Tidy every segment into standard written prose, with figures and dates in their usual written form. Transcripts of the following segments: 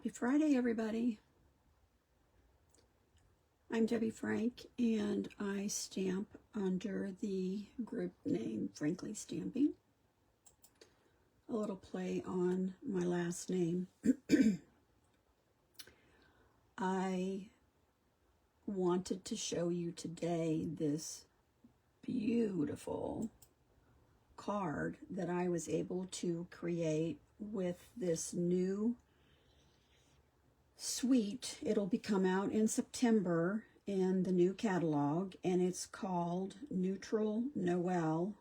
Happy Friday, everybody. I'm Debbie Frank, and I stamp under the group name FranklyStamping. A little play on my last name. I wanted to show you today this beautiful card that I was able to create with this new suite. It'll be come out in September in the new catalog, and it's called Noel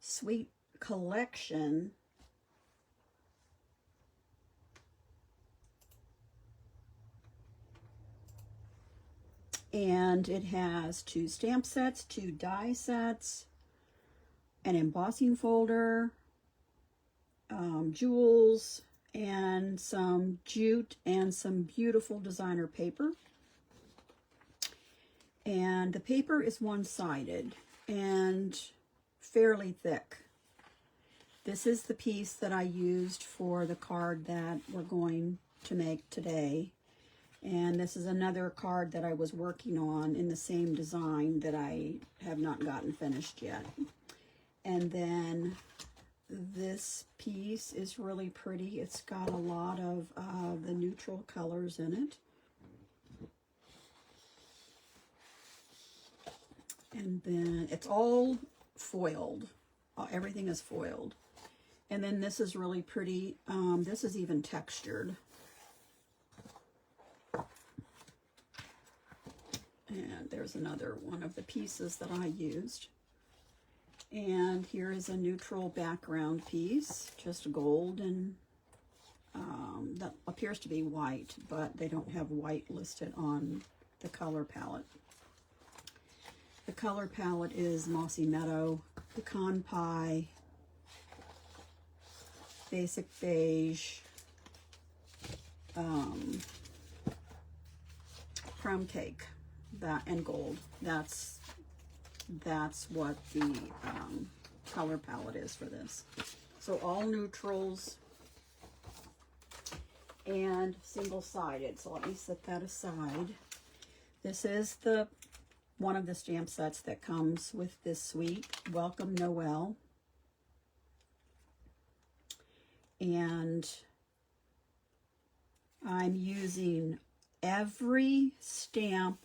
Suite Collection. And it has 2 stamp sets, 2 die sets, an embossing folder, jewels, and some jute and some beautiful designer paper. And the paper is one-sided and fairly thick. This is the piece that I used for the card that we're going to make today. And this is another card that I was working on in the same design that I have not gotten finished yet. And then this piece is really pretty. It's got a lot of the neutral colors in it. And then it's all foiled. Everything is foiled. And then this is really pretty. This is even textured. And there's another one of the pieces that I used. And here is a neutral background piece, just gold, and that appears to be white, but they don't have white listed on the color palette. The color palette is Mossy Meadow, Pecan Pie, Basic Beige, Crumb Cake, and gold. That's what the color palette is for this. So all neutrals and single-sided. So let me set that aside. This is one of the stamp sets that comes with this suite, Welcome Noel. And I'm using every stamp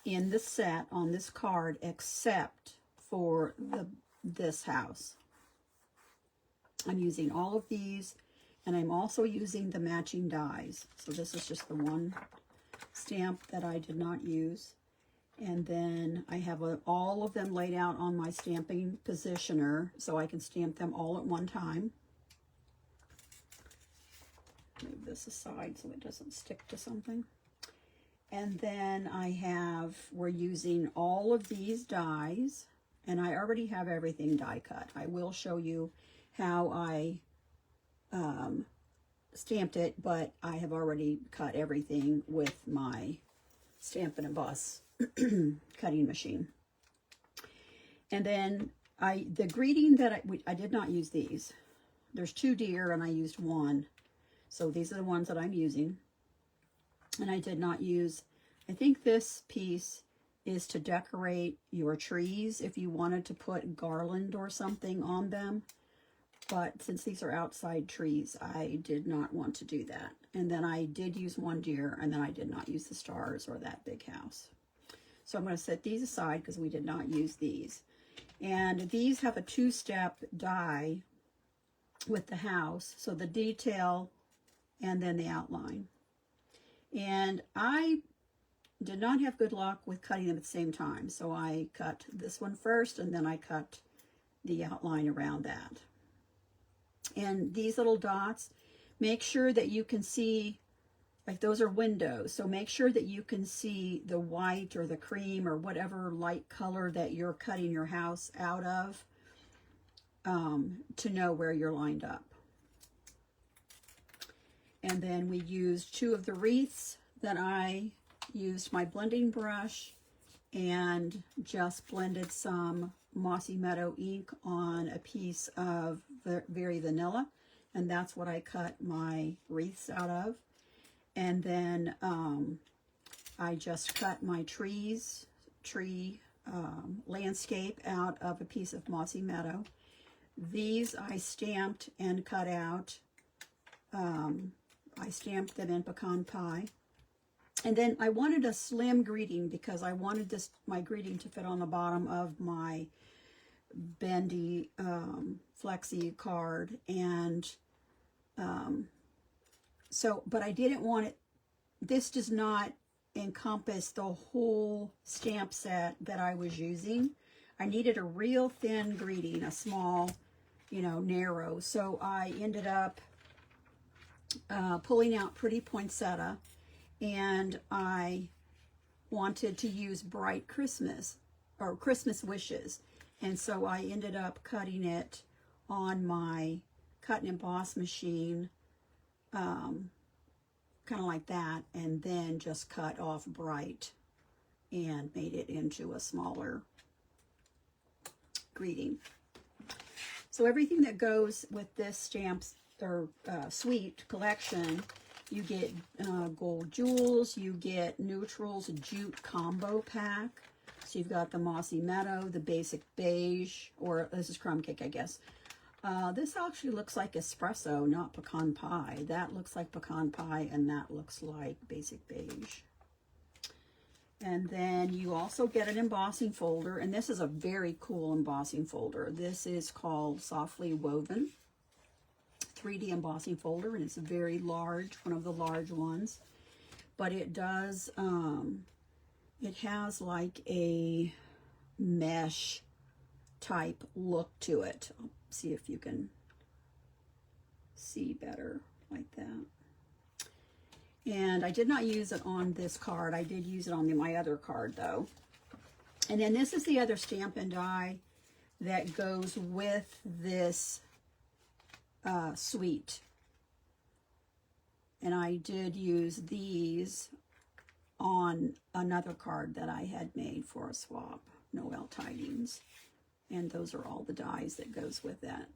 in the set on this card except for this house. I'm using all of these, and I'm also using the matching dies. So this is just the one stamp that I did not use. And then I have all of them laid out on my stamping positioner so I can stamp them all at one time. Move this aside so it doesn't stick to something. And then we're using all of these dies, and I already have everything die cut. I will show you how I stamped it, but I have already cut everything with my Stampin' Emboss cutting machine. And then the greeting that I did not use these. There's 2 deer and I used 1. So these are the ones that I'm using. And I did not use, I think this piece is to decorate your trees if you wanted to put garland or something on them. But since these are outside trees, I did not want to do that. And then I did use 1 deer, and then I did not use the stars or that big house. So I'm going to set these aside because we did not use these. And these have a 2-step die with the house. So the detail and then the outline. And I did not have good luck with cutting them at the same time. So I cut this one first, and then I cut the outline around that. And these little dots, make sure that you can see, like those are windows. So make sure that you can see the white or the cream or whatever light color that you're cutting your house out of to know where you're lined up. And then we used 2 of the wreaths that I used my blending brush and just blended some Mossy Meadow ink on a piece of Very Vanilla. and that's what I cut my wreaths out of. And then I just cut my tree landscape out of a piece of mossy meadow. These I stamped and cut out. I stamped them in pecan pie. And then I wanted a slim greeting because I wanted my greeting to fit on the bottom of my bendy flexi card. And but I didn't want it, this does not encompass the whole stamp set that I was using. I needed a real thin greeting, a small, narrow. So I ended up pulling out Pretty Poinsettia, and I wanted to use Bright Christmas or Christmas Wishes. And so I ended up cutting it on my cut and emboss machine, kind of like that, and then just cut off Bright and made it into a smaller greeting. So everything that goes with this stamps or suite collection, you get gold jewels, you get neutrals, a jute combo pack. So you've got the mossy meadow, the basic beige, or this is crumb cake, I guess. This actually looks like espresso, not pecan pie. That looks like pecan pie, and that looks like basic beige. And then you also get an embossing folder, and this is a very cool embossing folder. This is called Softly Woven 3D embossing folder, and it's a very large, one of the large ones. But it does, it has like a mesh type look to it. I'll see if you can see better like that. And I did not use it on this card. I did use it on my other card though. And then this is the other Stampin' Die that goes with this suite. And I did use these on another card that I had made for a swap, Noel Tidings. And those are all the dies that goes with that.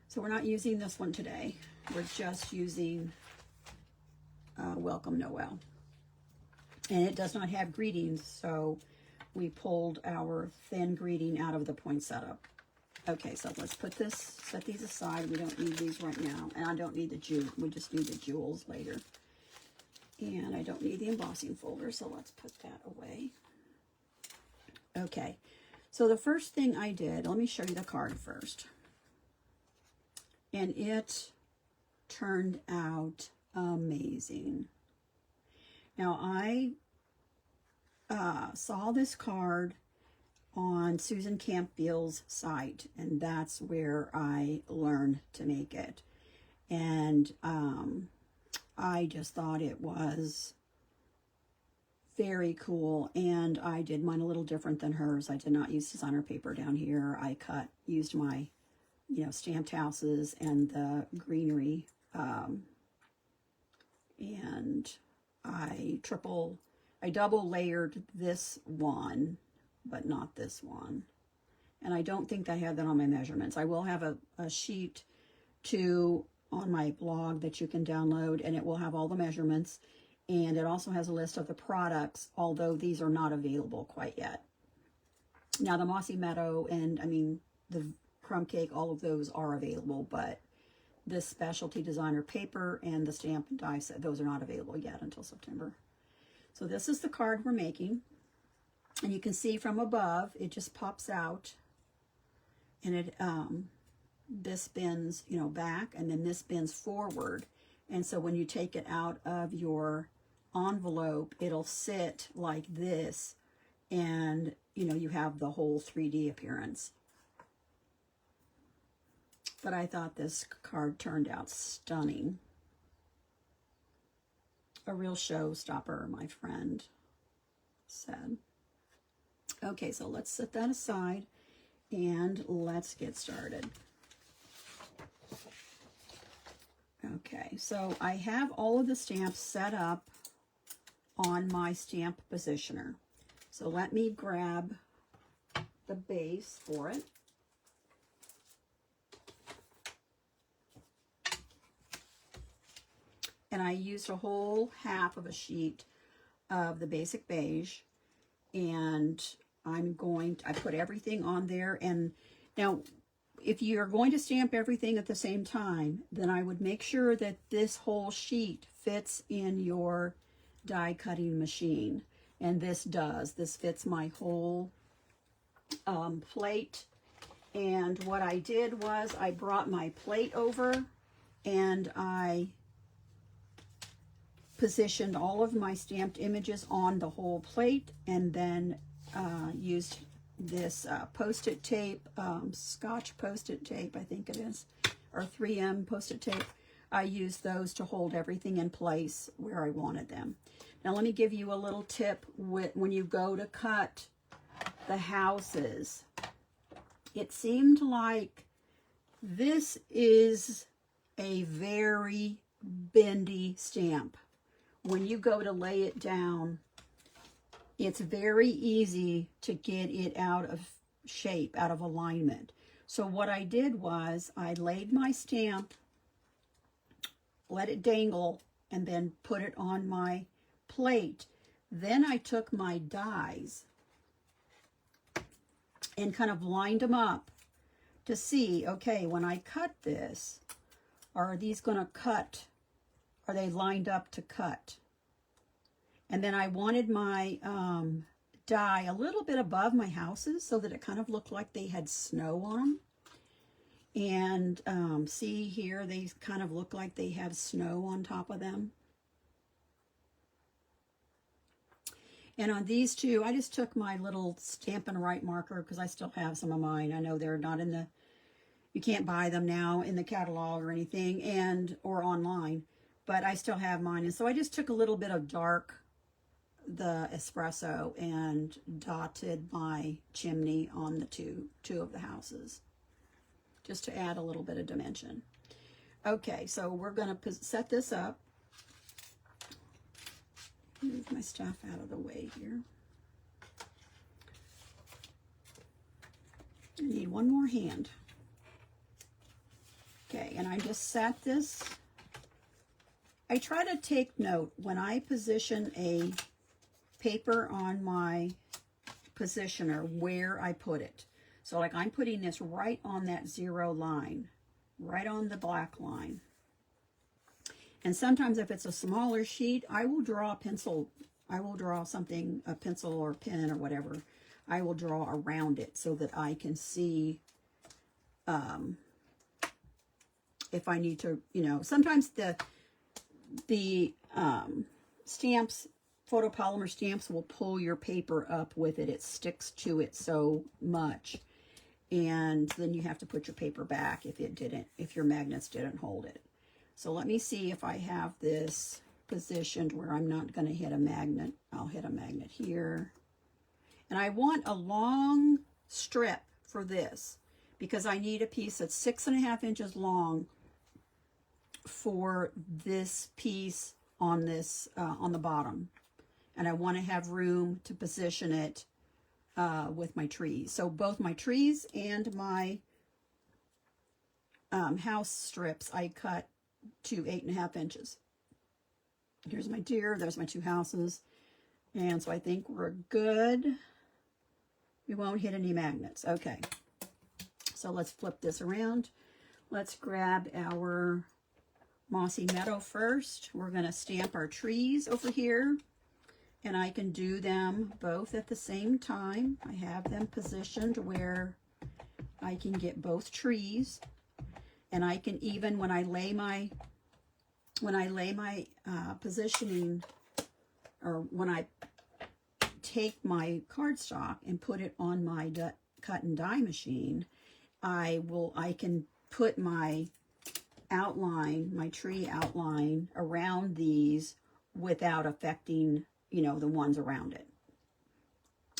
So we're not using this one today. We're just using Welcome Noel. And it does not have greetings, so we pulled our thin greeting out of the poinsettia. Okay, so let's set these aside. We don't need these right now. And I don't need the jute. We just need the jewels later. And I don't need the embossing folder, so let's put that away. Okay, so the first thing I did, let me show you the card first. And it turned out amazing. Now, I saw this card on Susan Campbell's site, and that's where I learned to make it. And I just thought it was very cool, and I did mine a little different than hers. I did not use designer paper down here. I used my, stamped houses and the greenery, and I double layered this one, but not this one. And I don't think I have that on my measurements. I will have a sheet on my blog that you can download, and it will have all the measurements. And it also has a list of the products, although these are not available quite yet. Now, the Mossy Meadow and, the Crumb Cake, all of those are available, but this specialty designer paper and the Stampin' Die set, those are not available yet until September. So this is the card we're making. And you can see from above, it just pops out. And it this bends, back, and then this bends forward. And so when you take it out of your envelope, it'll sit like this, and you have the whole 3D appearance. But I thought this card turned out stunning. A real showstopper, my friend said. Okay, so let's set that aside and let's get started. Okay, so I have all of the stamps set up on my stamp positioner. So let me grab the base for it. and I used a whole half of a sheet of the basic beige, and I put everything on there. And now, if you're going to stamp everything at the same time, then I would make sure that this whole sheet fits in your die cutting machine. And this does. This fits my whole plate. And what I did was I brought my plate over and I positioned all of my stamped images on the whole plate, and then used this post-it tape, Scotch post-it tape, I think it is, or 3M post-it tape. I used those to hold everything in place where I wanted them. Now let me give you a little tip when you go to cut the houses. It seemed like this is a very bendy stamp. When you go to lay it down, it's very easy to get it out of shape, out of alignment. So what I did was I laid my stamp, let it dangle, and then put it on my plate. Then I took my dies and kind of lined them up to see, okay, when I cut this, are these going to cut? Are they lined up to cut? And then I wanted my die a little bit above my houses so that it kind of looked like they had snow on them. And see here, they kind of look like they have snow on top of them. And on these two, I just took my little Stampin' Right marker because I still have some of mine. I know they're not in the, you can't buy them now in the catalog or anything, or online, but I still have mine. And so I just took a little bit of the espresso and dotted my chimney on the two of the houses, just to add a little bit of dimension. Okay, so we're going to set this up. Move my stuff out of the way here. I need one more hand. Okay, and I just sat this. I try to take note when I position a paper on my positioner where I put it. So like I'm putting this right on that 0 line, right on the black line. And sometimes if it's a smaller sheet, I will draw a pencil. I will draw something, a pencil or pen or whatever. I will draw around it so that I can see if I need to, sometimes the stamps, photopolymer stamps will pull your paper up with it. It sticks to it so much. And then you have to put your paper back if your magnets didn't hold it. So let me see if I have this positioned where I'm not going to hit a magnet. I'll hit a magnet here. And I want a long strip for this because I need a piece that's 6.5 inches long for this piece on this on the bottom. And I want to have room to position it with my trees. So both my trees and my house strips I cut to 8.5 inches. Here's my deer, there's my 2 houses. And so I think we're good. We won't hit any magnets. Okay. So let's flip this around. Let's grab our mossy meadow first. We're going to stamp our trees over here. And I can do them both at the same time. I have them positioned where I can get both trees. And I can even, when I lay my positioning, or when I take my cardstock and put it on my cut and die machine, I can put my outline, my tree outline around these without affecting, the ones around it.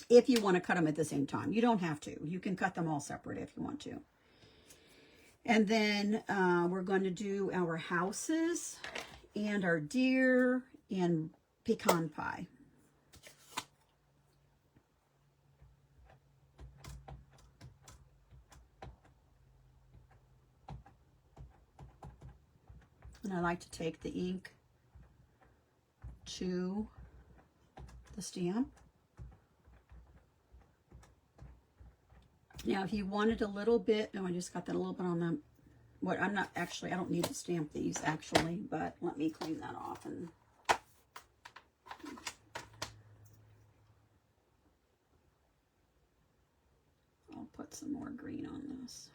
If you want to cut them at the same time, you don't have to. You can cut them all separate if you want to. And then we're going to do our houses and our deer and pecan pie. And I like to take the ink to the stamp. Now, if you wanted a little bit, no, I just got that a little bit on the, what, I'm not, actually, I don't need to stamp these, actually, but let me clean that off and I'll put some more green on this.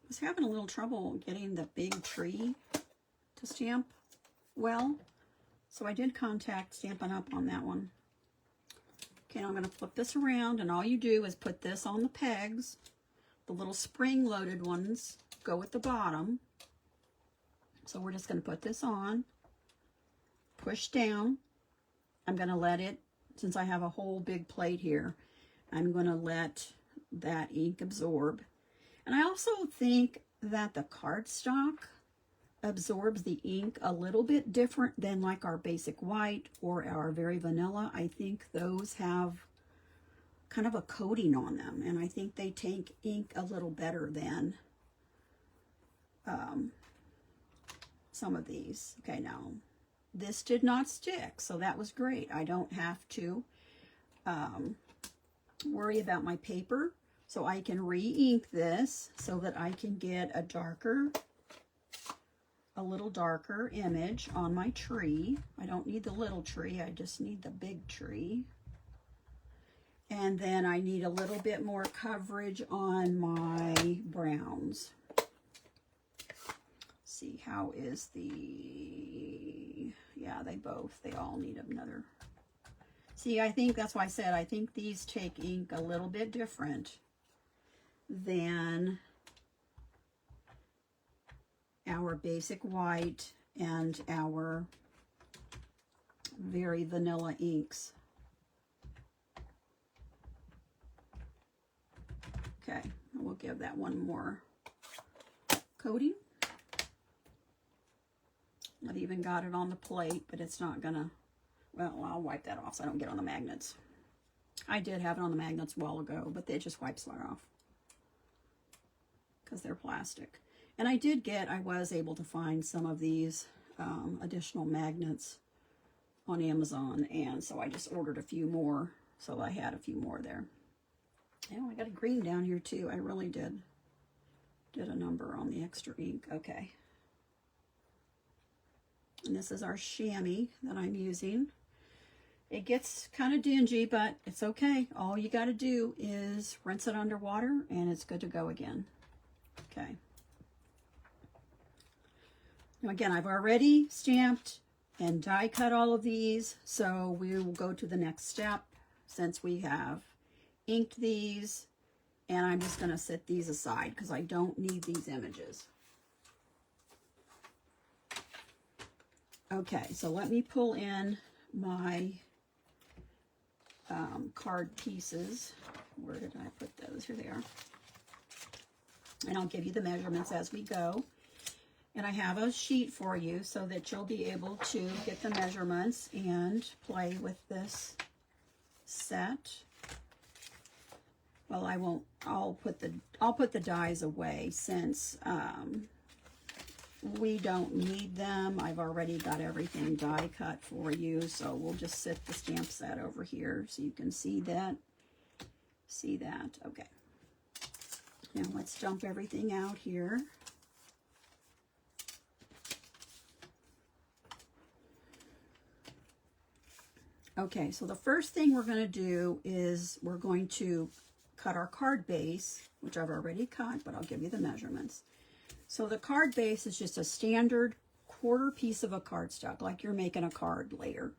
I was having a little trouble getting the big tree to stamp well, so I did contact Stampin' Up on that one. Okay, I'm going to flip this around, and all you do is put this on the pegs. The little spring-loaded ones go at the bottom. So we're just going to put this on, push down. I'm going to let it, since I have a whole big plate here, I'm going to let that ink absorb. And I also think that the cardstock absorbs the ink a little bit different than like our basic white or our very vanilla. I think those have kind of a coating on them, and I think they take ink a little better than some of these. Okay, now this did not stick, so that was great. I don't have to worry about my paper, so I can re-ink this so that I can get a little darker image on my tree. I don't need the little tree, I just need the big tree. And then I need a little bit more coverage on my browns. See, how is the, yeah, they all need another. See, I think that's why I said, I think these take ink a little bit different than our basic white and our very vanilla inks. Okay, we'll give that one more coating. I've even got it on the plate, but it's not gonna, well, I'll wipe that off so I don't get on the magnets. I did have it on the magnets a while ago, but it just wipes right off because they're plastic. And I was able to find some of these additional magnets on Amazon, and so I just ordered a few more, so I had a few more there. Oh, I got a green down here too. I really did a number on the extra ink. Okay. And this is our chamois that I'm using. It gets kind of dingy, but it's okay. All you got to do is rinse it underwater and it's good to go again. Okay. Now again, I've already stamped and die cut all of these, so we will go to the next step since we have inked these, and I'm just going to set these aside because I don't need these images. Okay, so let me pull in my card pieces. Where did I put those? Here they are. And I'll give you the measurements as we go. And I have a sheet for you so that you'll be able to get the measurements and play with this set. Well, I won't. I'll put the dies away since we don't need them. I've already got everything die cut for you, so we'll just set the stamp set over here so you can see that. See that? Okay. Now let's dump everything out here. Okay, so the first thing we're going to do is we're going to cut our card base, which I've already cut, but I'll give you the measurements. So the card base is just a standard quarter piece of a cardstock, like you're making a card later.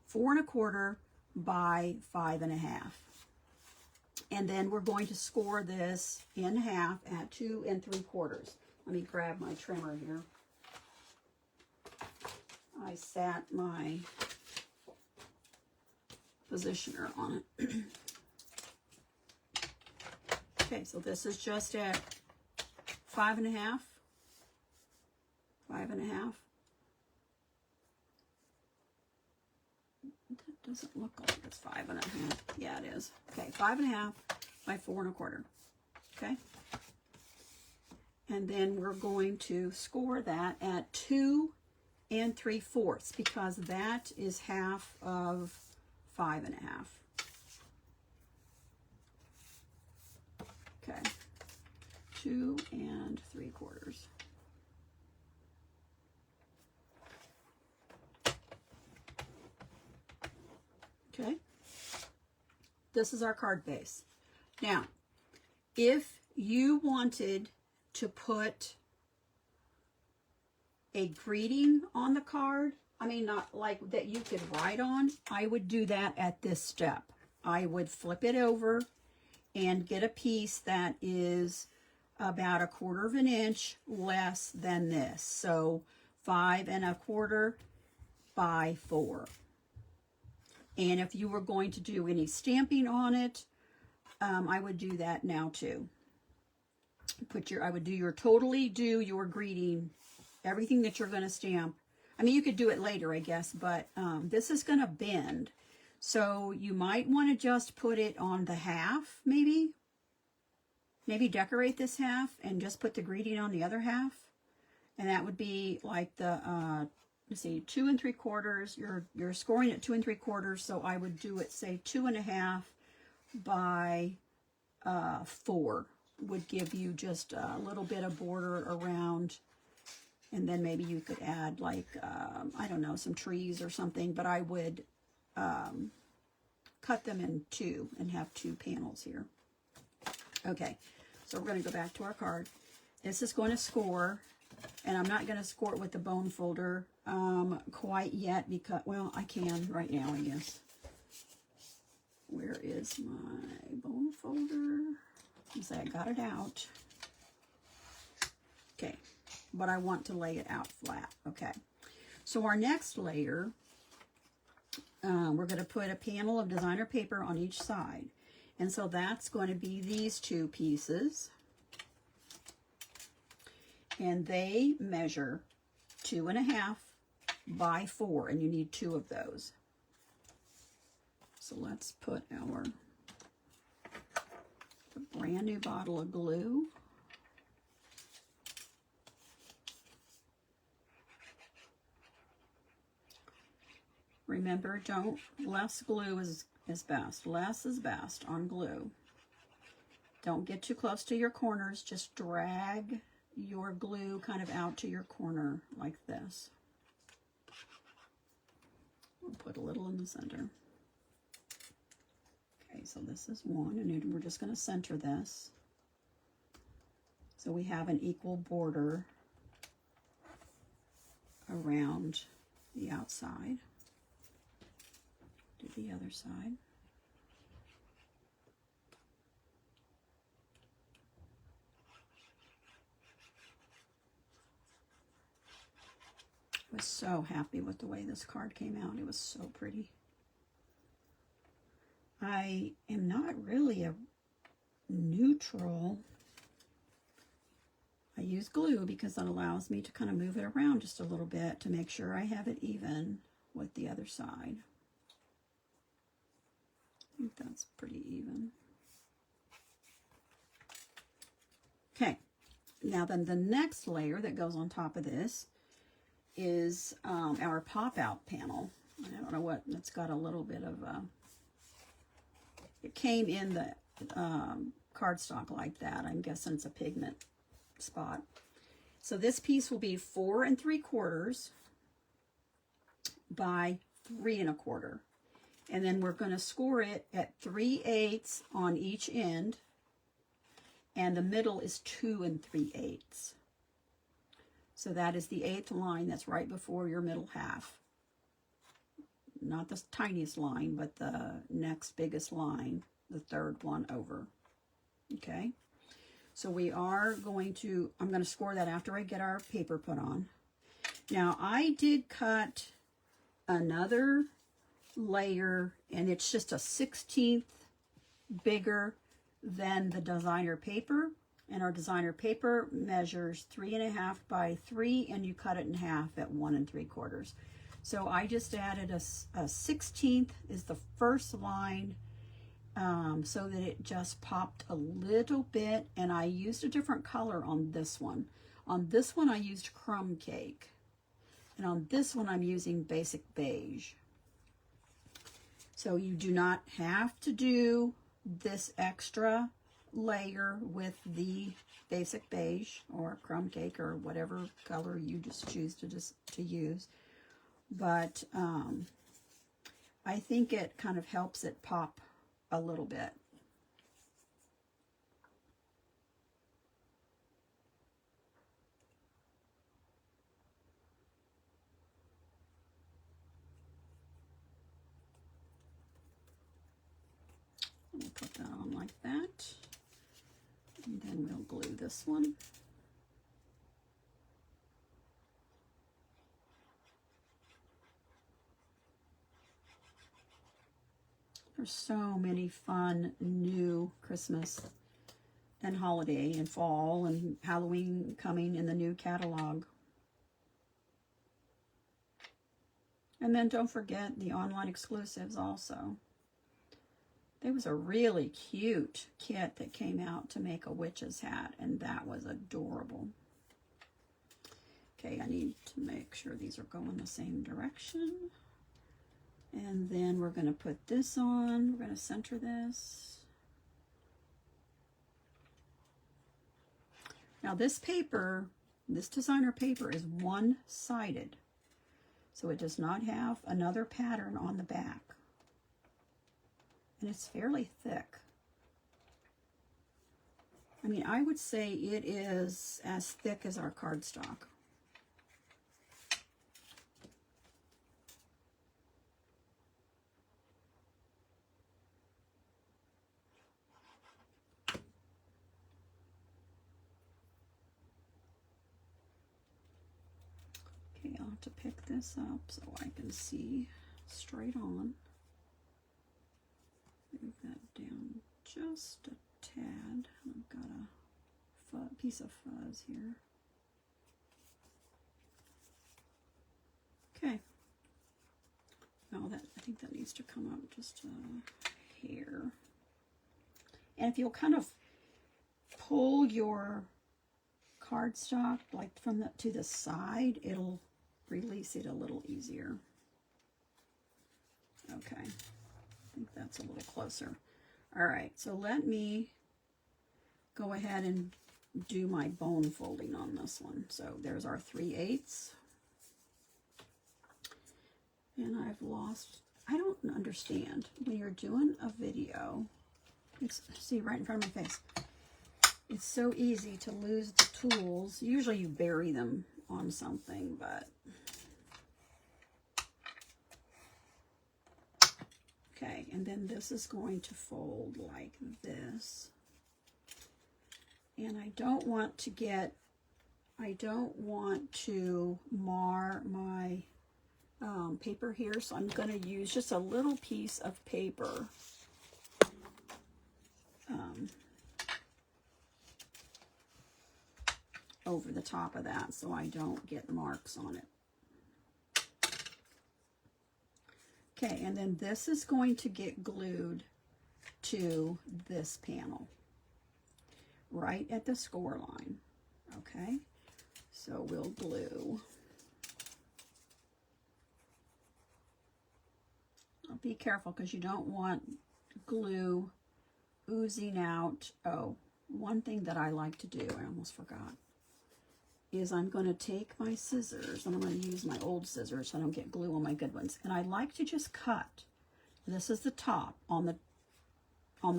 4 1/4 by 5 1/2. And then we're going to score this in half at 2 3/4. Let me grab my trimmer here. I sat my positioner on it. Okay, so this is just at 5 1/2. 5 1/2. Doesn't look like it's 5.5. Yeah, it is. Okay, 5.5 by 4 1/4. Okay. And then we're going to score that at 2 3/4 because that is half of 5.5. Okay, 2 3/4. Okay, this is our card base. Now, if you wanted to put a greeting on the card, I mean, not like that you could write on, I would do that at this step. I would flip it over and get a piece that is about 1/4 of an inch less than this. So 5 1/4 by 4. And if you were going to do any stamping on it, I would do that now too. I would totally do your greeting, everything that you're going to stamp. I mean, you could do it later, I guess, but this is going to bend. So you might want to just put it on the half, maybe. Maybe decorate this half and just put the greeting on the other half. And that would be like the, let's see, 2 3/4. You're scoring at 2 3/4, so I would do it, say, 2.5 by 4 would give you just a little bit of border around. And then maybe you could add like, I don't know, some trees or something, but I would cut them in 2 and have 2 panels here. Okay, so we're going to go back to our card. This is going to score, and I'm not going to score it with the bone folder quite yet because, well, I can right now, I guess. Where is my bone folder? Let's say I got it out. Okay, but I want to lay it out flat. Okay, so our next layer, we're going to put a panel of designer paper on each side. And so that's going to be these 2 pieces. And they measure 2.5 by 4, and you need 2 of those. So let's put a brand new bottle of glue. Remember, less glue is best. Less is best on glue. Don't get too close to your corners. Just drag your glue kind of out to your corner like this. We'll put a little in the center. Okay, so this is one, and we're just going to center this. So we have an equal border around the outside. Do the other side. I was so happy with the way this card came out. It was so pretty. I am not really a neutral. I use glue because that allows me to kind of move it around just a little bit to make sure I have it even with the other side. I think that's pretty even. Okay, now then the next layer that goes on top of this is our pop-out panel. I don't know what, it's got a little bit of it came in the cardstock like that. I'm guessing it's a pigment spot. So this piece will be 4 3/4 by 3 1/4. And then we're going to score it at 3/8 on each end. And the middle is 2 3/8. So that is the 8th line that's right before your middle half. Not the tiniest line, but the next biggest line, the 3rd one over. Okay. So we are going to, I'm going to score that after I get our paper put on. Now I did cut another layer, and it's just a 1/16 bigger than the designer paper, and our designer paper measures 3.5 by 3, and you cut it in half at 1 3/4. So I just added a 16th is the first line, so that it just popped a little bit, and I used a different color on this one. On this one I used crumb cake, and on this one I'm using basic beige. So you do not have to do this extra layer with the basic beige or crumb cake or whatever color you just choose to use. But I think it kind of helps it pop a little bit. We'll put that on like that. And then we'll glue this one. There's so many fun new Christmas and holiday and fall and Halloween coming in the new catalog. And then don't forget the online exclusives also. There was a really cute kit that came out to make a witch's hat, and that was adorable. Okay, I need to make sure these are going the same direction. And then we're going to put this on. We're going to center this. Now this paper, this designer paper is one-sided. So it does not have another pattern on the back. And it's fairly thick. I mean, I would say it is as thick as our cardstock. Okay, I'll have to pick this up so I can see straight on. Move that down just a tad. I've got a piece of fuzz here. Okay. Oh, I think that needs to come up just here. And if you'll kind of pull your cardstock like to the side, it'll release it a little easier. Okay. I think that's a little closer. All right, so let me go ahead and do my bone folding on this one. So there's our 3/8. And I've lost, I don't understand, when you're doing a video, see right in front of my face, it's so easy to lose the tools. Usually you bury them on something, but okay, and then this is going to fold like this. And I don't want to mar my paper here, so I'm going to use just a little piece of paper over the top of that so I don't get marks on it. Okay, and then this is going to get glued to this panel right at the score line. Okay, so we'll glue. Be careful because you don't want glue oozing out. Oh, one thing that I like to do, I almost forgot, is I'm going to take my scissors, and I'm going to use my old scissors so I don't get glue on my good ones. And I like to just cut. This is the top, on the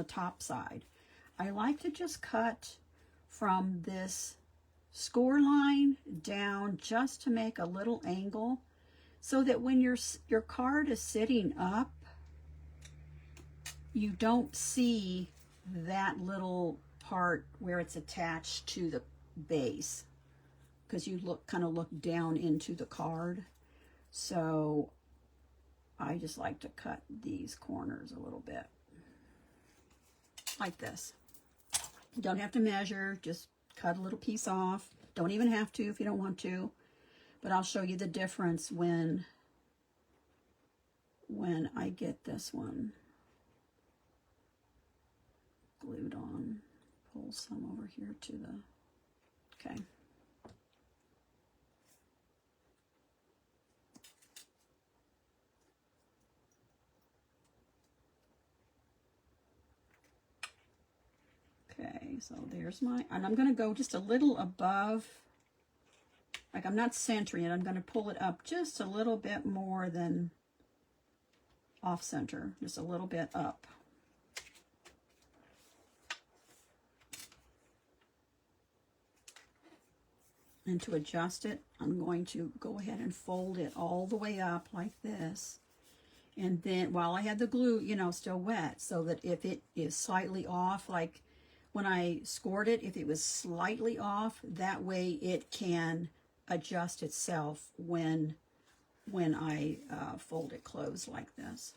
top side. I like to just cut from this score line down just to make a little angle so that when your card is sitting up, you don't see that little part where it's attached to the base, because you kind of look down into the card. So I just like to cut these corners a little bit like this. You don't have to measure, just cut a little piece off. Don't even have to if you don't want to, but I'll show you the difference when when I get this one glued on. Pull some over here to the, okay. Okay, so there's my, and I'm going to go just a little above, like I'm not centering it, I'm going to pull it up just a little bit more than off center, just a little bit up. And to adjust it, I'm going to go ahead and fold it all the way up like this. And then while I had the glue, you know, still wet, so that if it is slightly off, like when I scored it, if it was slightly off, that way it can adjust itself when I fold it closed like this.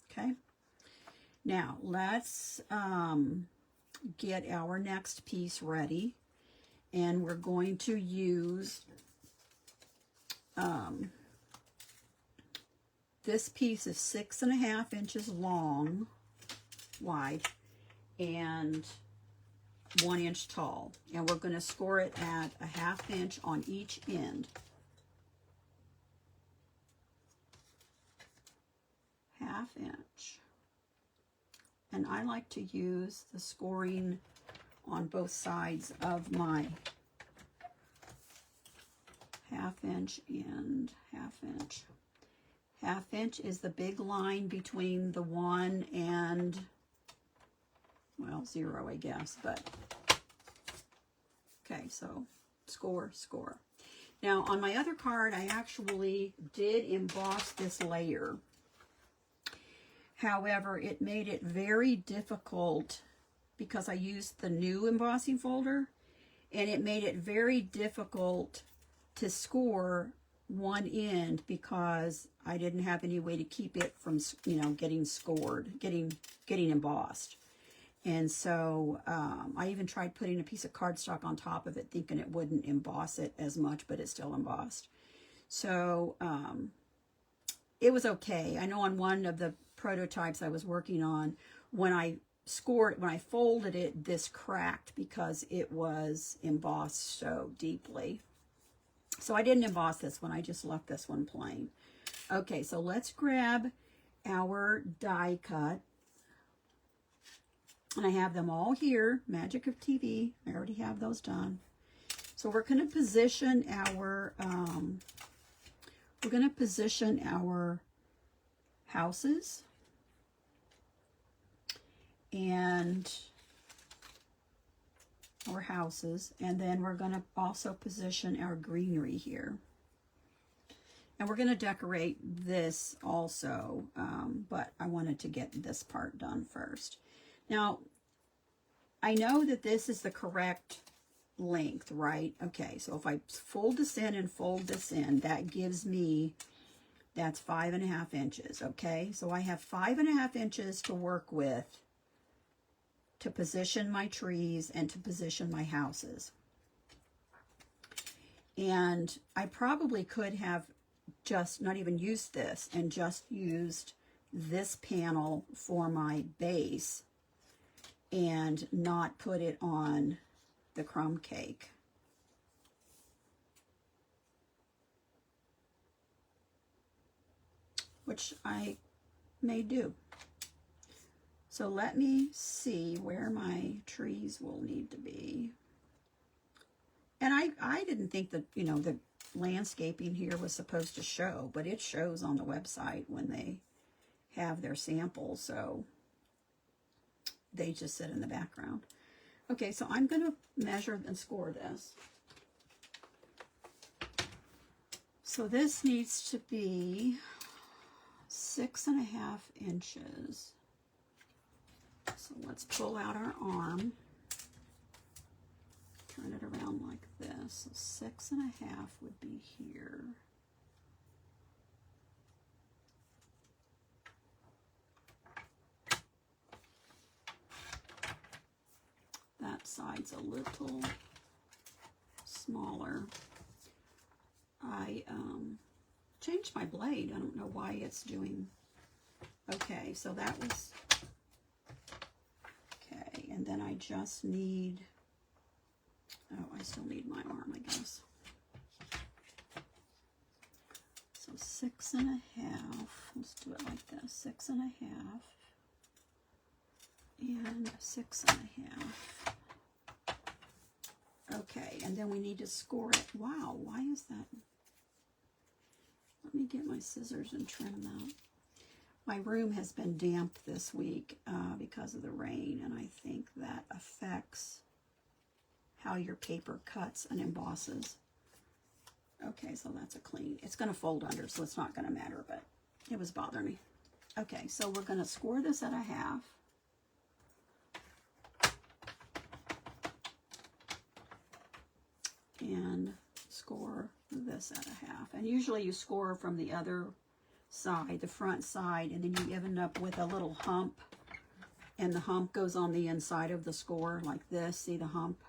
Okay. Now let's get our next piece ready. And we're going to use this piece is 6.5 inches long, wide, and 1 inch tall. And we're going to score it at a 1/2 inch on each end. 1/2 inch. And I like to use the scoring on both sides of my 1/2 inch and 1/2 inch. 1/2 inch is the big line between the 1 and, well, 0, I guess, but okay, so score, score. Now on my other card, I actually did emboss this layer. However, it made it very difficult because I used the new embossing folder, and it made it very difficult to score one end because I didn't have any way to keep it from, you know, getting scored, getting embossed. And so I even tried putting a piece of cardstock on top of it, thinking it wouldn't emboss it as much, but it's still embossed. So it was okay. I know on one of the prototypes I was working on, when I scored, when I folded it, this cracked because it was embossed so deeply. So I didn't emboss this one, I just left this one plain. Okay, so let's grab our die cut. And I have them all here, Magic of TV. I already have those done. So we're going to position our houses. And then we're going to also position our greenery here. And we're going to decorate this also, but I wanted to get this part done first. Now, I know that this is the correct length, right? Okay, so if I fold this in and fold this in, that gives me, that's 5.5 inches, okay? So I have 5.5 inches to work with to position my trees and to position my houses. And I probably could have just not even used this and just used this panel for my base and not put it on the crumb cake. Which I may do. So let me see where my trees will need to be. And I didn't think that, you know, the landscaping here was supposed to show, but it shows on the website when they have their samples, so they just sit in the background. Okay, so I'm going to measure and score this. So this needs to be 6.5 inches. So let's pull out our arm, turn it around like this. So 6.5 would be here. That side's a little smaller. I changed my blade. I don't know why it's doing. Okay, so that was, okay, and then I just need, oh, I still need my arm, I guess. So 6.5, let's do it like this, 6.5, and 6.5. Okay, and then we need to score it. Wow, why is that? Let me get my scissors and trim that. My room has been damp this week because of the rain, and I think that affects how your paper cuts and embosses. Okay, so that's a clean. It's going to fold under, so it's not going to matter, but it was bothering me. Okay, so we're going to score this at 1/2. And score this at 1/2. And usually you score from the other side, the front side, and then you end up with a little hump, and the hump goes on the inside of the score like this. See the hump?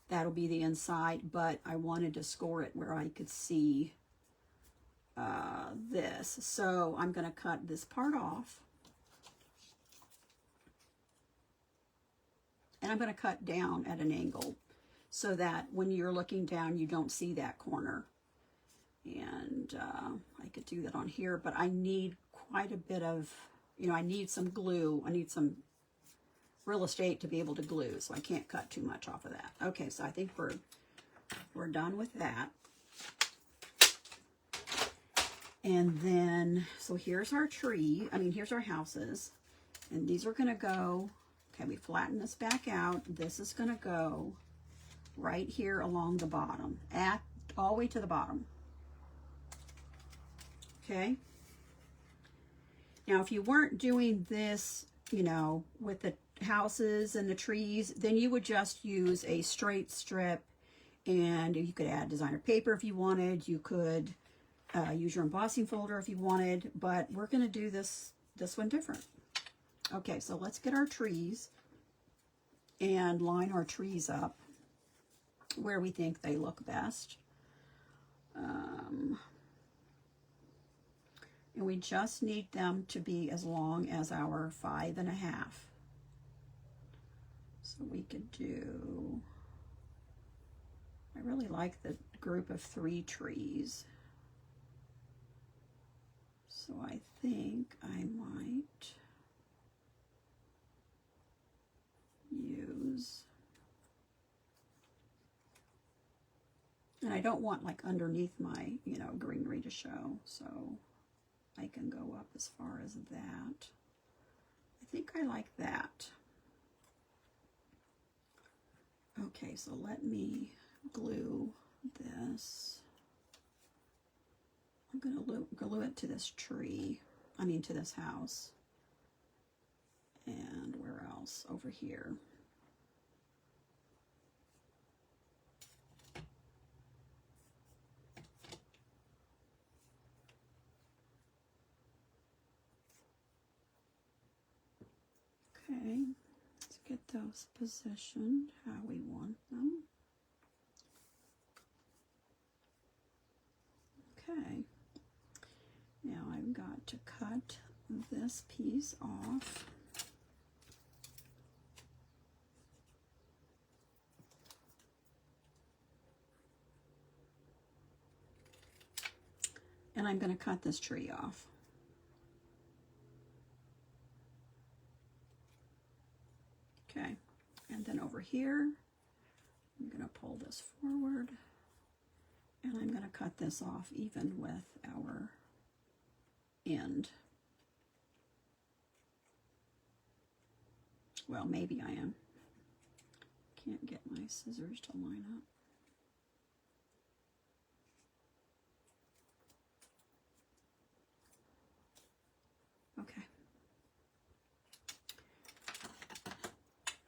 That'll be the inside, but I wanted to score it where I could see this. So I'm going to cut this part off. And I'm going to cut down at an angle so that when you're looking down, you don't see that corner. And I could do that on here, but I need quite a bit of, you know, I need some glue. I need some real estate to be able to glue, so I can't cut too much off of that. Okay, so I think we're done with that. And then, so here's our tree. I mean, here's our houses. And these are going to go, okay, we flatten this back out. This is going to go right here along the bottom, all the way to the bottom. Okay. Now, if you weren't doing this, you know, with the houses and the trees, then you would just use a straight strip, and you could add designer paper if you wanted. You could use your embossing folder if you wanted, but we're going to do this one different. Okay, so let's get our trees and line our trees up where we think they look best. And we just need them to be as long as our 5.5. So we could do, I really like the group of 3 trees. So I think I might use, and I don't want like underneath my, you know, greenery to show, so I can go up as far as that. I think I like that. Okay, so let me glue this. I'm going to glue it to this tree, I mean to this house. And where else? Over here. Okay, let's get those positioned how we want them. Okay, now I've got to cut this piece off. And I'm going to cut this tree off. Okay, and then over here, I'm going to pull this forward, and I'm going to cut this off even with our end. Well, maybe I am. Can't get my scissors to line up. Okay.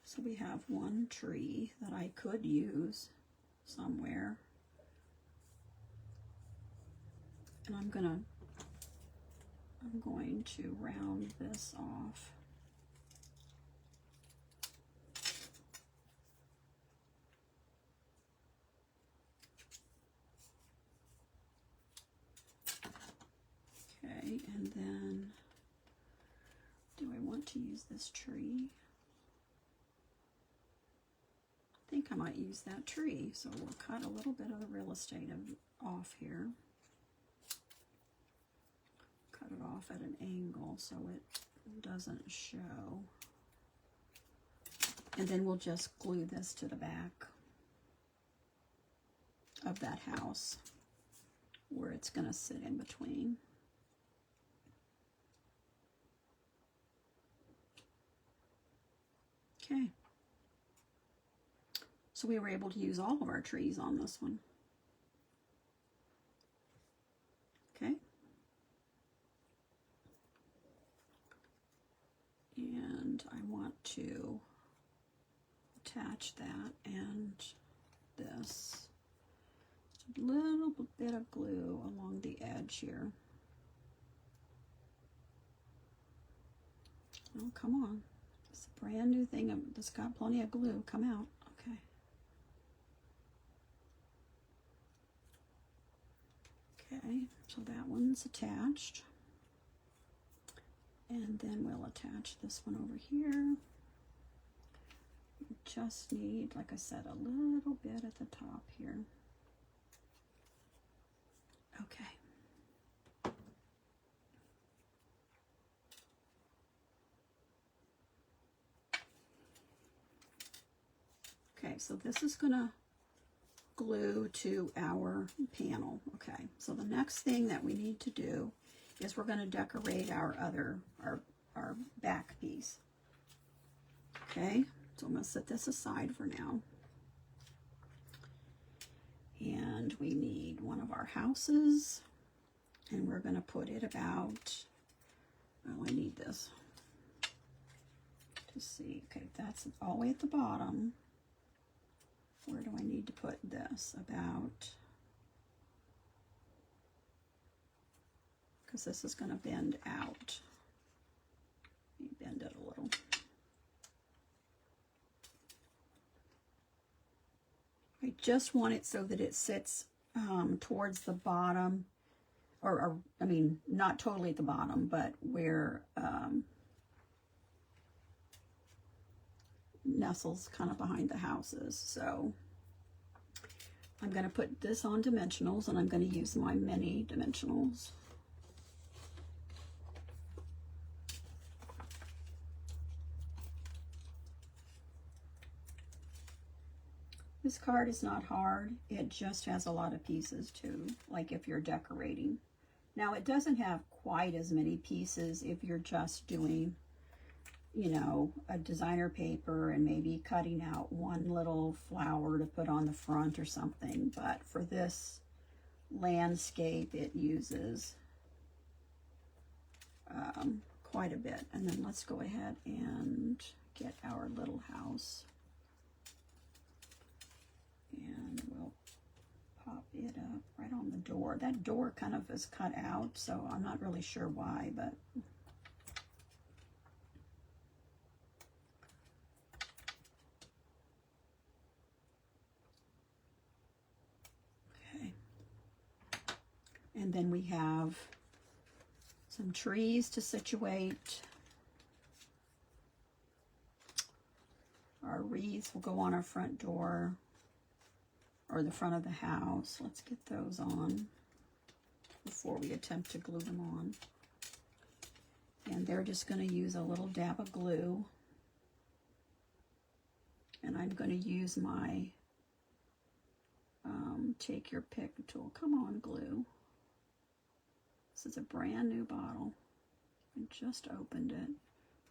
So we have one tree that I could use somewhere. And I'm going to round this off. and then do I want to use this tree? I think I might use that tree, so we'll cut a little bit of the real estate off here. Cut it off at an angle so it doesn't show. And then we'll just glue this to the back of that house where it's going to sit in between. Okay. So we were able to use all of our trees on this one. Okay. And I want to attach that and this. Just a little bit of glue along the edge here. Oh, come on. It's a brand new thing that's got plenty of glue. Come out. Okay. Okay, so that one's attached. And then we'll attach this one over here. We just need, like I said, a little bit at the top here. Okay. Okay, so this is gonna glue to our panel. Okay, so the next thing that we need to do is we're going to decorate our back piece. Okay, so I'm going to set this aside for now. And we need one of our houses, and we're going to put it about, oh, I need this to see. Okay, that's all the way at the bottom. Where do I need to put this? About, because this is going to bend out. Let me bend it a little. I just want it so that it sits towards the bottom, or I mean, not totally at the bottom, but where nestles kind of behind the houses. So I'm going to put this on dimensionals, and I'm going to use my mini dimensionals. This card is not hard. It just has a lot of pieces too, like if you're decorating. Now it doesn't have quite as many pieces if you're just doing, you know, a designer paper and maybe cutting out one little flower to put on the front or something. But for this landscape, it uses quite a bit. And then let's go ahead and get our little house. And we'll pop it up right on the door. That door kind of is cut out, so I'm not really sure why, but okay. And then we have some trees to situate. Our wreaths will go on our front door, or the front of the house. Let's get those on before we attempt to glue them on. And they're just going to use a little dab of glue. And I'm going to use my take your pick tool. Come on, glue. This is a brand new bottle. I just opened it,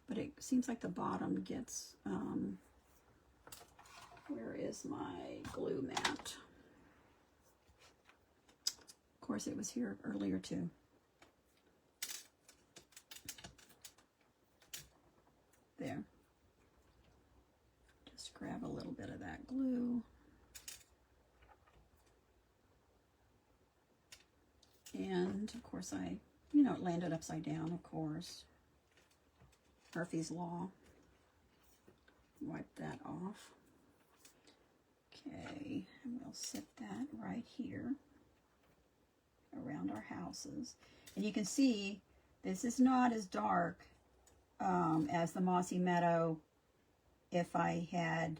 but it seems like the bottom gets where is my glue mat? Of course, it was here earlier too. There. Just grab a little bit of that glue. And of course it landed upside down, of course. Murphy's Law. Wipe that off. Okay, and we'll set that right here around our houses. And you can see This is not as dark as the Mossy Meadow if I had,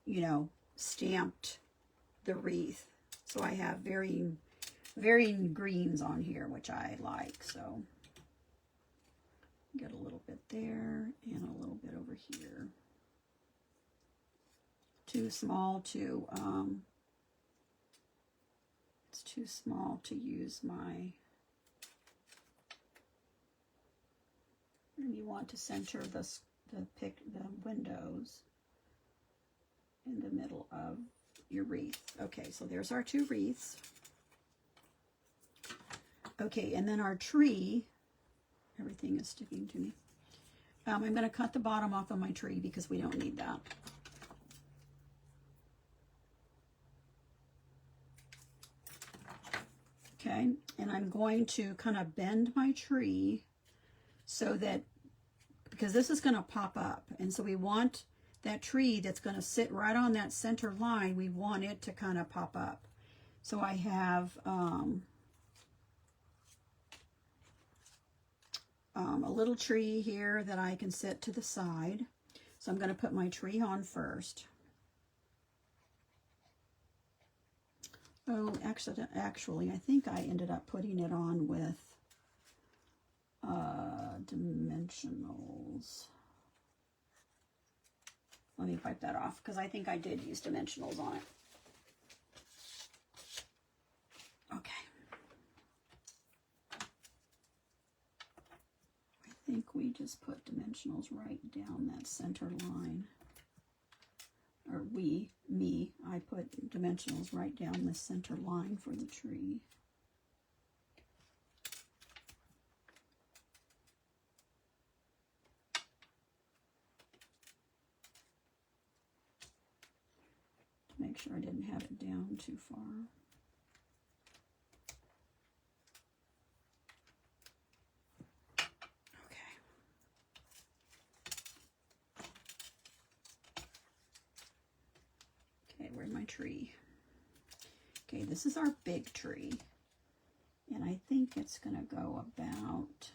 you know, stamped the wreath. So I have varying greens on here, which I like. So get a little bit there and a little bit over here. Too small to, it's too small to use my, and you want to center the windows in the middle of your wreath. Okay, so there's our two wreaths. Okay, and then our tree, everything is sticking to me. I'm going to cut the bottom off of my tree because we don't need that. Okay, and I'm going to kind of bend my tree so that, because this is going to pop up, and so we want that tree that's going to sit right on that center line, we want it to kind of pop up. So I have a little tree here that I can sit to the side. So I'm going to put my tree on first. Oh, actually, I think I ended up putting it on with dimensionals. Let me wipe that off because I think I did use dimensionals on it. Okay. I think we just put dimensionals right down that center line. Or I put dimensionals right down the center line for the tree. To make sure I didn't have it down too far. Where's my tree? Okay, this is our big tree. And I think it's going to go about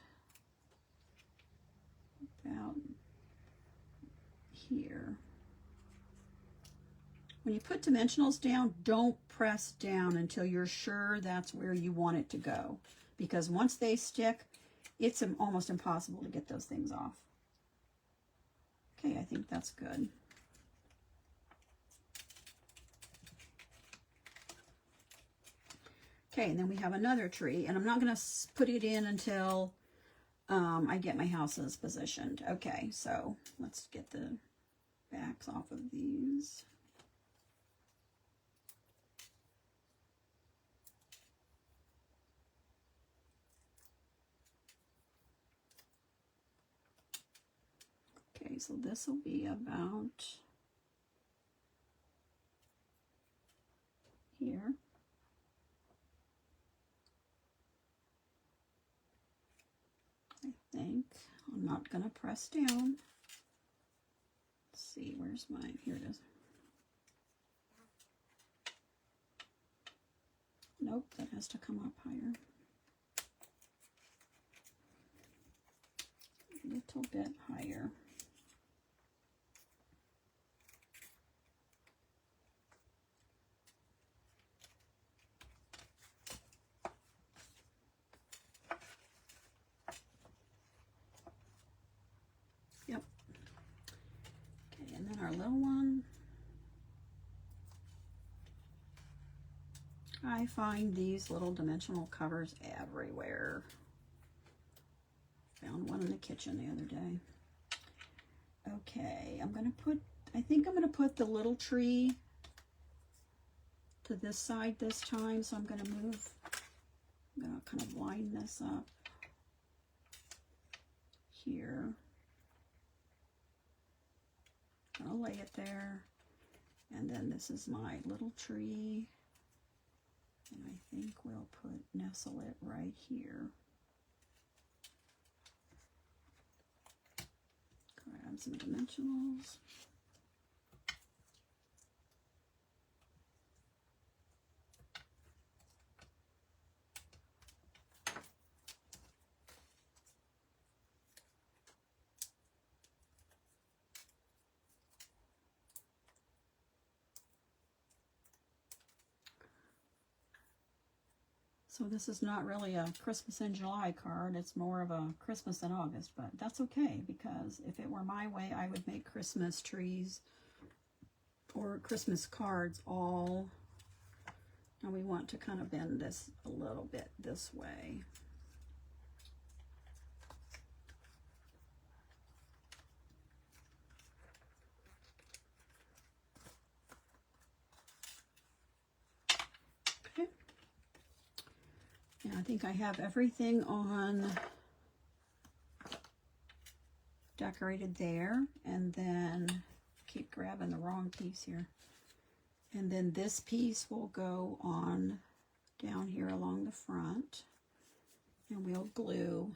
here. When you put dimensionals down, don't press down until you're sure that's where you want it to go. Because once they stick, it's almost impossible to get those things off. Okay, I think that's good. Okay, and then we have another tree, and I'm not going to put it in until I get my houses positioned. Okay, so let's get the backs off of these. Okay, so this will be about here. I think. I'm not going to press down. Let's see, where's mine? Here it is. Nope, that has to come up higher. A little bit higher. Yep. Okay, and then our little one. I find these little dimensional covers everywhere. Found one in the kitchen the other day. Okay, I think I'm going to put the little tree to this side this time. So I'm going to kind of line this up here. I'll lay it there. And then this is my little tree. And I think we'll nestle it right here. Grab some dimensionals. So this is not really a Christmas in July card. It's more of a Christmas in August, but that's okay, because if it were my way, I would make Christmas trees or Christmas cards all. Now we want to kind of bend this a little bit this way. Yeah, I think I have everything on decorated there, and then keep grabbing the wrong piece here. And then this piece will go on down here along the front, and we'll glue.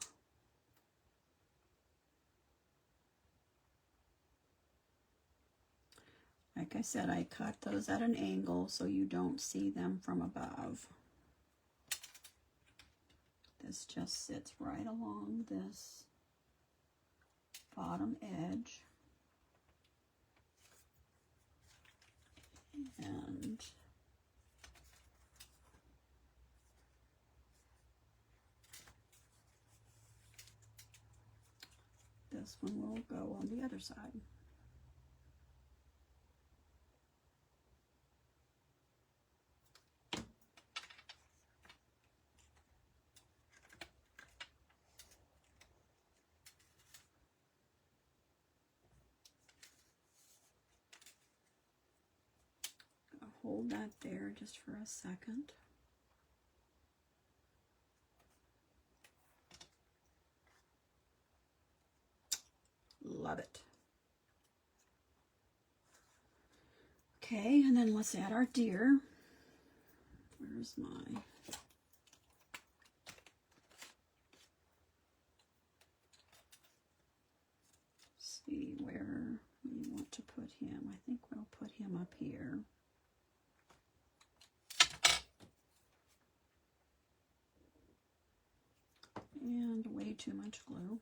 Like I said, I cut those at an angle so you don't see them from above. This just sits right along this bottom edge. And this one will go on the other side. Hold that there just for a second. Love it. Okay, and then let's add our deer. Where's my... see where we want to put him. I think we'll put him up here. And way too much glue.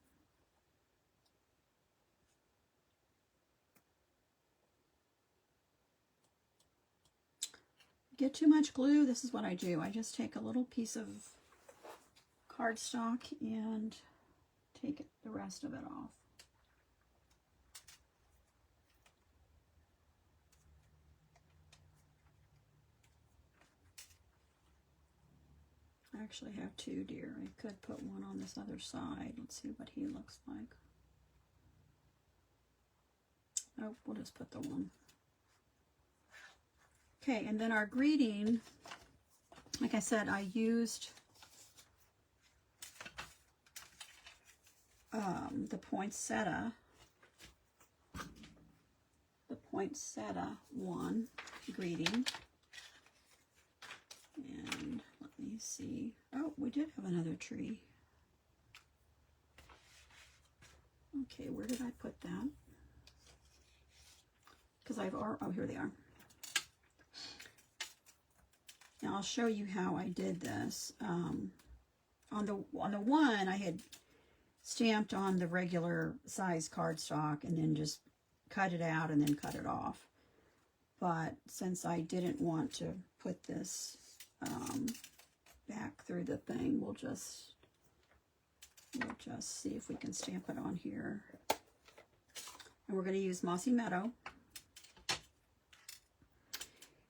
Get too much glue, this is what I do. I just take a little piece of cardstock and take the rest of it off. I actually have two deer. I could put one on this other side. Let's see what he looks like. Oh, we'll just put the one. Okay, and then our greeting, like I said, I used the poinsettia one greeting. And let me see. Oh, we did have another tree. Okay, where did I put that? Because oh, here they are. Now I'll show you how I did this. On the one, I had stamped on the regular size cardstock and then just cut it out and then cut it off. But since I didn't want to put this back through the thing, we'll just see if we can stamp it on here. And we're going to use Mossy Meadow.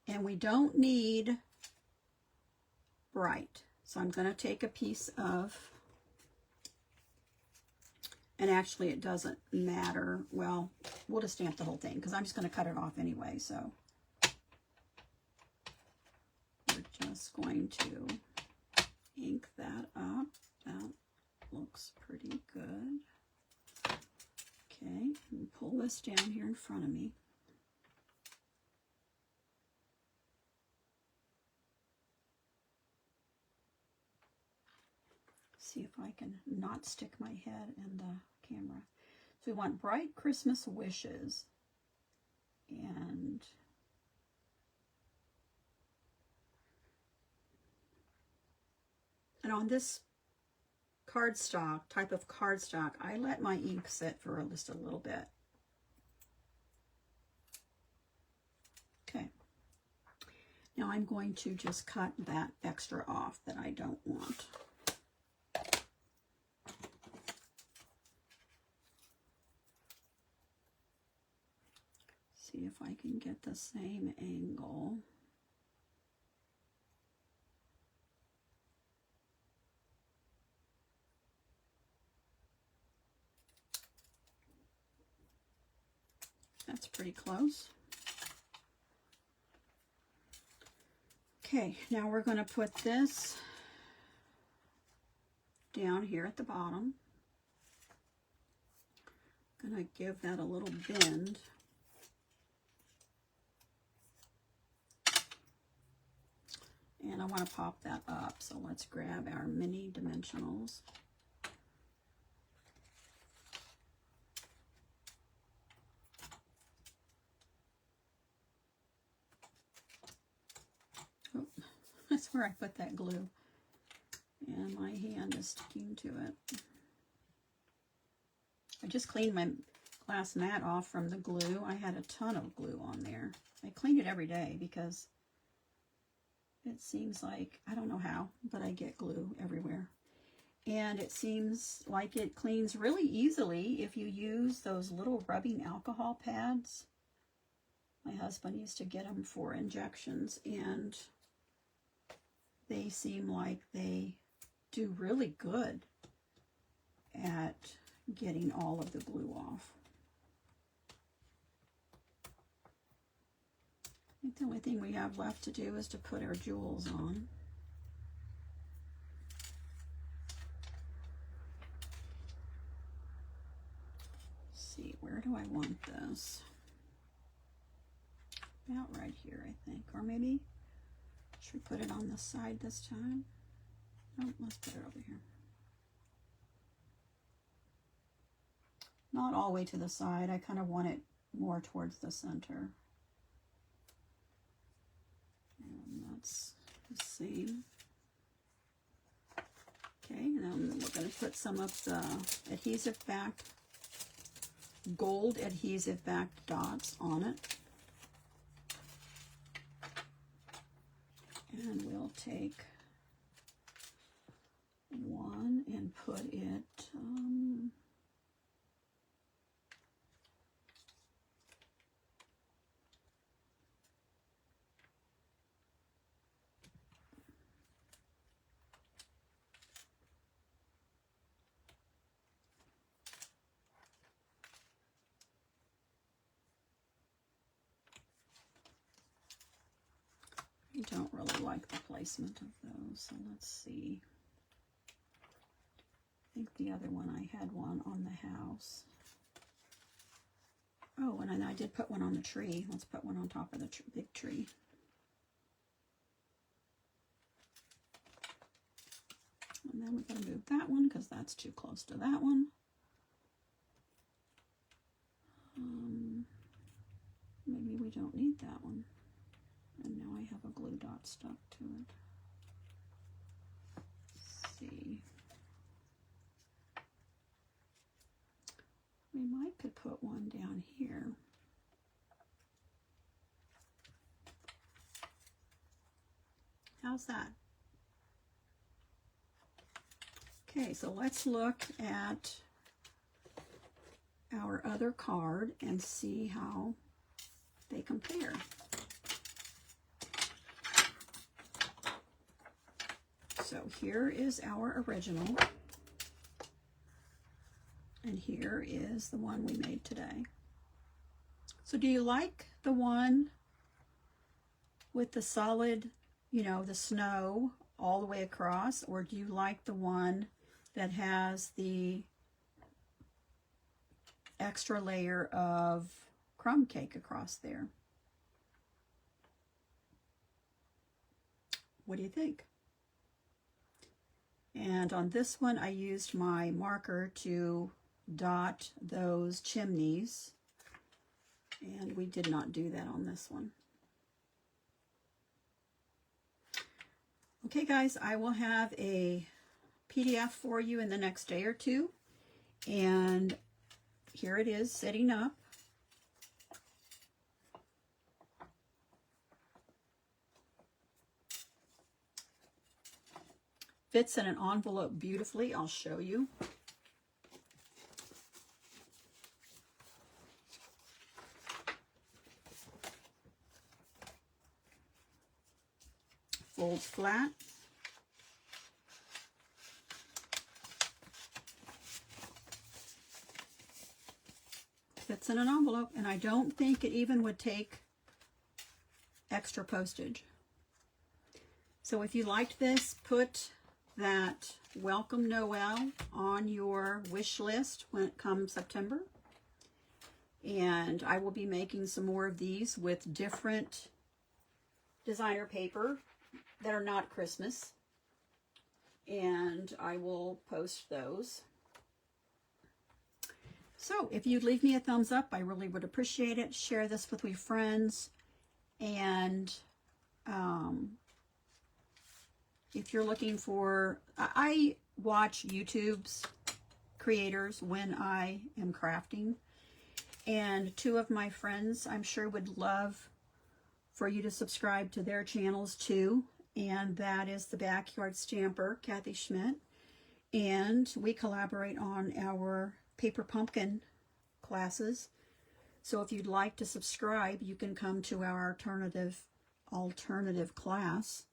And we don't need bright. So I'm going to take a piece of, and actually it doesn't matter. Well, we'll just stamp the whole thing because I'm just going to cut it off anyway. So we're just going to ink that up. That looks pretty good. Okay, and pull this down here in front of me. See if I can not stick my head in the camera. So we want bright Christmas wishes. And on this cardstock, type of cardstock, I let my ink sit for just a little bit. Okay. Now I'm going to just cut that extra off that I don't want. See if I can get the same angle. That's pretty close. Okay, now we're going to put this down here at the bottom. Going to give that a little bend. And I want to pop that up, so let's grab our mini dimensionals. Oh, that's where I put that glue. And my hand is sticking to it. I just cleaned my glass mat off from the glue. I had a ton of glue on there. I clean it every day because it seems like, I don't know how, but I get glue everywhere. And it seems like it cleans really easily if you use those little rubbing alcohol pads. My husband used to get them for injections, and they seem like they do really good at getting all of the glue off. I think the only thing we have left to do is to put our jewels on. Let's see, where do I want this? About right here, I think. Or maybe, should we put it on this side this time? No, let's put it over here. Not all the way to the side. I kind of want it more towards the center. And that's the same. Okay, and then we're going to put some of the adhesive back, gold adhesive back dots on it. And we'll take one and put it, I don't really like the placement of those, so let's see. I think the other one, I had one on the house. Oh, and I did put one on the tree. Let's put one on top of the big tree. And then we're going to move that one because that's too close to that one. Maybe we don't need that one. And now I have a glue dot stuck to it. Let's see. We might could put one down here. How's that? Okay, so let's look at our other card and see how they compare. So here is our original, and here is the one we made today. So do you like the one with the solid, you know, the snow all the way across, or do you like the one that has the extra layer of crumb cake across there? What do you think? And on this one, I used my marker to dot those chimneys, and we did not do that on this one. Okay, guys, I will have a PDF for you in the next day or two, and here it is setting up. fits in an envelope beautifully. I'll show you. Folds flat. Fits in an envelope, and I don't think it even would take extra postage. So if you liked this, put that Welcome Noel on your wish list when it comes September. And I will be making some more of these with different designer paper that are not Christmas. And I will post those. So if you'd leave me a thumbs up, I really would appreciate it. Share this with your friends. And if you're looking for, I watch YouTube's creators when I am crafting. And two of my friends, I'm sure, would love for you to subscribe to their channels too. And that is the Backyard Stamper, Kathy Schmidt. And we collaborate on our paper pumpkin classes. So if you'd like to subscribe, you can come to our alternative class.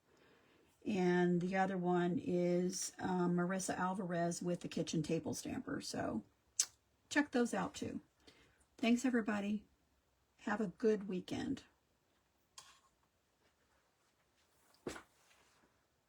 And the other one is Marissa Alvarez with the Kitchen Table Stamper. So check those out too. Thanks, everybody. Have a good weekend.